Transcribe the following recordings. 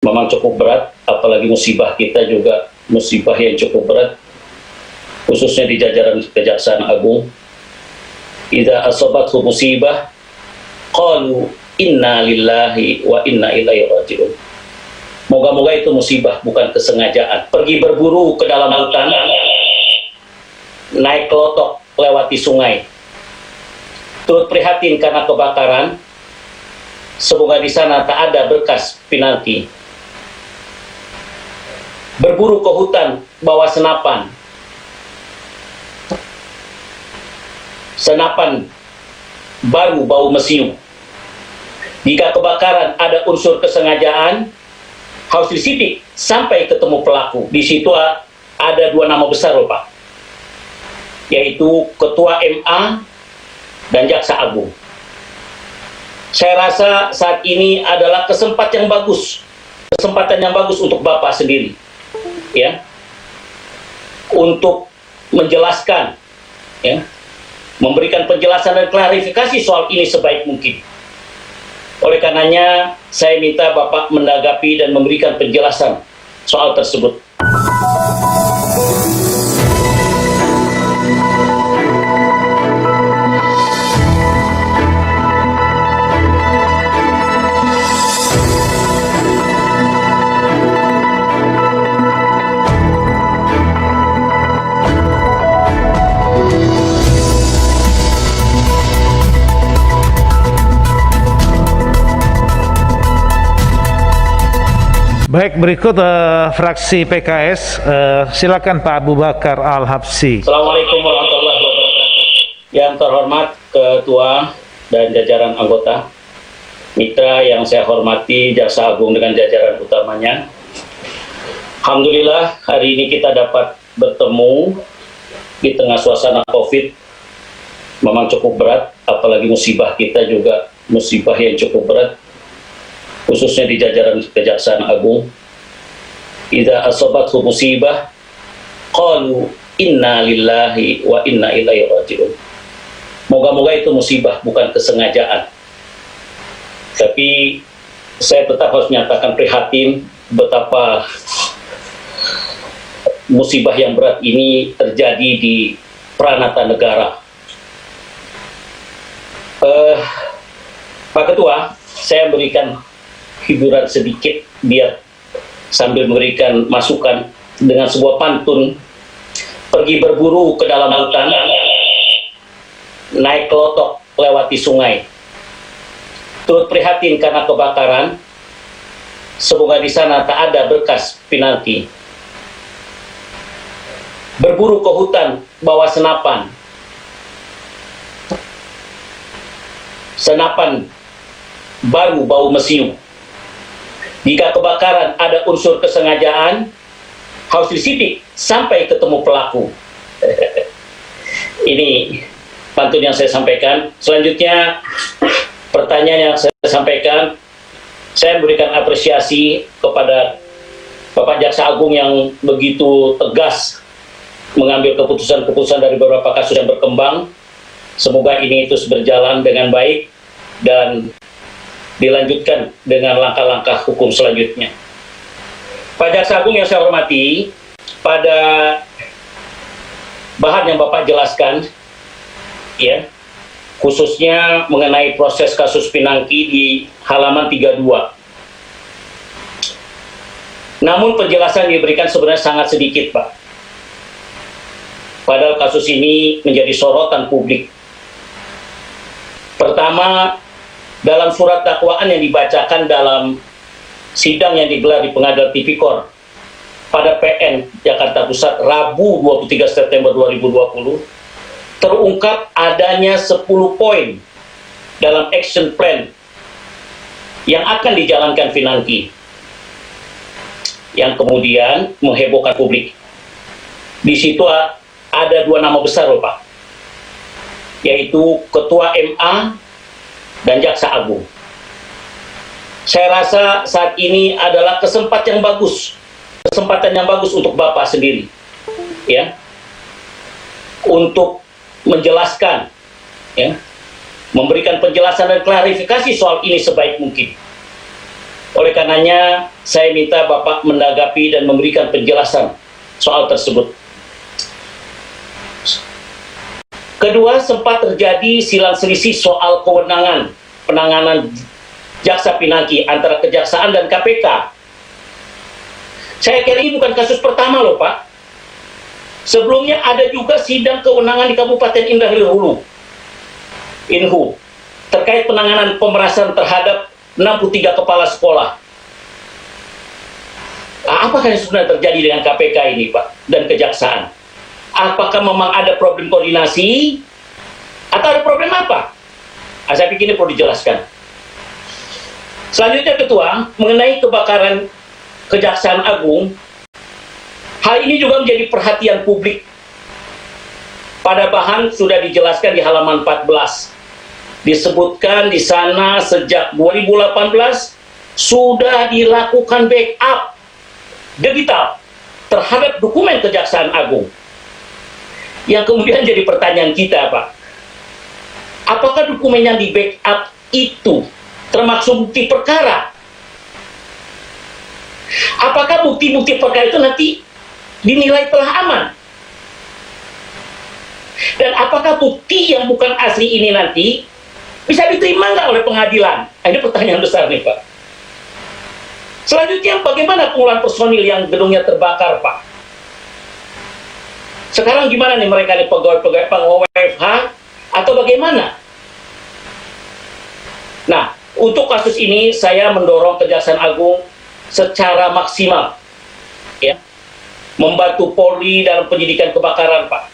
memang cukup berat, apalagi musibah kita juga musibah yang cukup berat, khususnya di jajaran Kejaksaan Agung. Idza asabathu musibah qalu inna lillahi wa inna ilaihi raji'un. Moga-moga itu musibah, bukan kesengajaan. Pergi berburu ke dalam hutan, naik kelotok lewati sungai, turut prihatin karena kebakaran. Semoga di sana tak ada bekas pinanti. Berburu ke hutan bawa senapan, senapan baru bau mesiu. Jika kebakaran ada unsur kesengajaan, harus disidik sampai ketemu pelaku. Di situ ada dua nama besar loh Pak, yaitu Ketua MA dan Jaksa Agung. Saya rasa saat ini adalah kesempatan yang bagus untuk Bapak sendiri, ya, untuk menjelaskan, ya, memberikan penjelasan dan klarifikasi soal ini sebaik mungkin. Oleh karenanya, saya minta Bapak menanggapi dan memberikan penjelasan soal tersebut. Baik, berikut fraksi PKS, silakan Pak Abu Bakar Al-Habsyi. Assalamualaikum warahmatullahi wabarakatuh. Yang terhormat Ketua dan jajaran anggota, mitra yang saya hormati, Jaksa Agung dengan jajaran utamanya. Alhamdulillah hari ini kita dapat bertemu di tengah suasana COVID. Memang cukup berat, apalagi musibah kita juga musibah yang cukup berat, khususnya di jajaran Kejaksaan Agung. Idza asabathu musibah qalu inna lillahi wa inna ilaihi raji'un. Moga-moga itu musibah, bukan kesengajaan. Tapi saya tetap harus menyatakan prihatin betapa musibah yang berat ini terjadi di Pranata Negara. Pak Ketua, saya berikan hiburan sedikit biar sambil memberikan masukan dengan sebuah pantun. Pergi berburu ke dalam hutan, naik kelotok lewati sungai, turut prihatin karena kebakaran. Semoga di sana tak ada bekas pinanti. Berburu ke hutan bawa senapan, senapan baru bau mesiu. Jika kebakaran ada unsur kesengajaan, harus disidik sampai ketemu pelaku. Ini pantun yang saya sampaikan. Selanjutnya, pertanyaan yang saya sampaikan, saya memberikan apresiasi kepada Bapak Jaksa Agung yang begitu tegas mengambil keputusan-keputusan dari beberapa kasus yang berkembang. Semoga ini terus berjalan dengan baik dan dilanjutkan dengan langkah-langkah hukum selanjutnya. Pak Jaksa Agung yang saya hormati, pada bahan yang Bapak jelaskan, ya, khususnya mengenai proses kasus Pinangki di halaman 32. Namun penjelasan yang diberikan sebenarnya sangat sedikit, Pak. Padahal kasus ini menjadi sorotan publik. Pertama, dalam surat dakwaan yang dibacakan dalam sidang yang digelar di Pengadilan Tipikor pada PN Jakarta Pusat Rabu 23 September 2020, terungkap adanya 10 poin dalam action plan yang akan dijalankan Pinangki, yang kemudian menghebohkan publik. Di situ ada dua nama besar loh Pak, yaitu Ketua MA dan Jaksa Agung. Saya rasa saat ini adalah kesempatan yang bagus untuk Bapak sendiri, ya, untuk menjelaskan, ya, memberikan penjelasan dan klarifikasi soal ini sebaik mungkin. Oleh karenanya, saya minta Bapak menanggapi dan memberikan penjelasan soal tersebut. Kedua, sempat terjadi silang selisih soal kewenangan penanganan jaksa pinangki antara Kejaksaan dan KPK. Saya kira ini bukan kasus pertama loh Pak. Sebelumnya ada juga sidang kewenangan di Kabupaten Indah Hulu, Inhu, terkait penanganan pemerasan terhadap 63 kepala sekolah. Apakah yang sebenarnya terjadi dengan KPK ini Pak dan Kejaksaan? Apakah memang ada problem koordinasi atau ada problem apa? Saya pikir ini perlu dijelaskan. Selanjutnya Ketua, mengenai kebakaran Kejaksaan Agung, hal ini juga menjadi perhatian publik. Pada bahan sudah dijelaskan di halaman 14. Disebutkan di sana sejak 2018 sudah dilakukan backup digital terhadap dokumen Kejaksaan Agung. Yang kemudian jadi pertanyaan kita, Pak. Apakah dokumen yang di backup itu termasuk bukti perkara? Apakah bukti-bukti perkara itu nanti dinilai telah aman? Dan apakah bukti yang bukan asli ini nanti bisa diterima nggak oleh pengadilan? Ini pertanyaan besar nih Pak. Selanjutnya, bagaimana pengolahan personil yang gedungnya terbakar Pak? Sekarang gimana nih mereka nih pegawai WFH atau bagaimana? Nah, untuk kasus ini saya mendorong Kejaksaan Agung secara maksimal, ya, membantu Polri dalam penyidikan kebakaran Pak.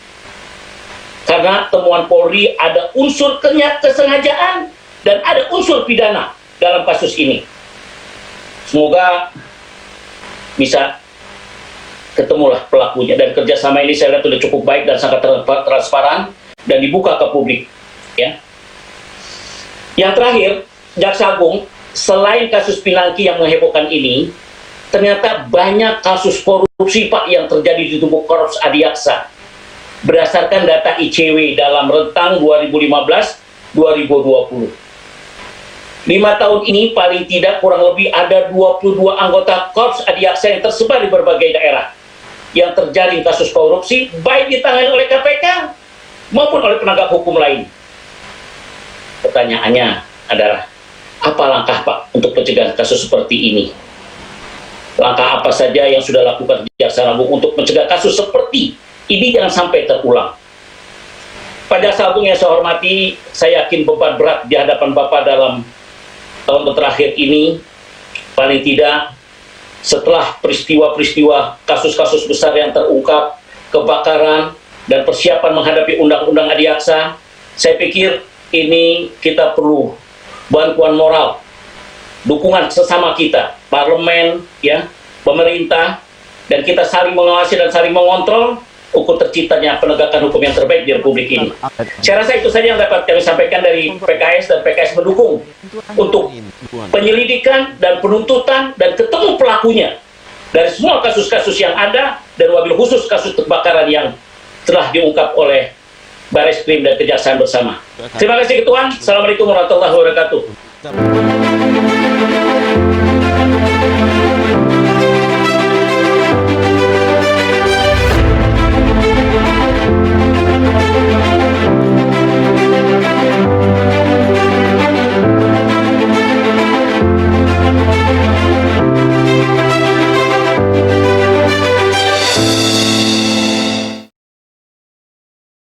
Karena temuan Polri ada unsur kesengajaan dan ada unsur pidana dalam kasus ini. Semoga bisa ketemulah pelakunya, dan kerjasama ini saya lihat sudah cukup baik dan sangat transparan dan dibuka ke publik. Ya. Yang terakhir, Jaksa Agung selain kasus Pinangki yang menghebohkan ini, ternyata banyak kasus korupsi Pak yang terjadi di tubuh Korps Adiaksa. Berdasarkan data ICW dalam rentang 2015-2020. 5 tahun ini paling tidak kurang lebih ada 22 anggota Korps Adiaksa yang tersebar di berbagai daerah yang terjaring kasus korupsi, baik ditangani oleh KPK maupun oleh penegak hukum lain. Pertanyaannya adalah, apa langkah Pak untuk pencegahan kasus seperti ini? Langkah apa saja yang sudah lakukan Jaksa Agung untuk mencegah kasus seperti ini jangan sampai terulang? Pak Jaksa Agung yang saya hormati, saya yakin beban berat di hadapan Bapak dalam tahun terakhir ini, paling tidak setelah peristiwa-peristiwa kasus-kasus besar yang terungkap, kebakaran, dan persiapan menghadapi Undang-Undang Adiaksa, saya pikir ini kita perlu bantuan moral, dukungan sesama kita, parlemen, ya, pemerintah, dan kita saling mengawasi dan saling mengontrol untuk terciptanya penegakan hukum yang terbaik di Republik ini. Saya rasa itu saja yang dapat kami sampaikan dari PKS, dan PKS mendukung untuk penyelidikan dan penuntutan dan ketemu pelakunya dari semua kasus-kasus yang ada, dan wabil khusus kasus kebakaran yang telah diungkap oleh Bareskrim dan Kejaksaan bersama. Terima kasih Ketua. Assalamualaikum warahmatullahi wabarakatuh.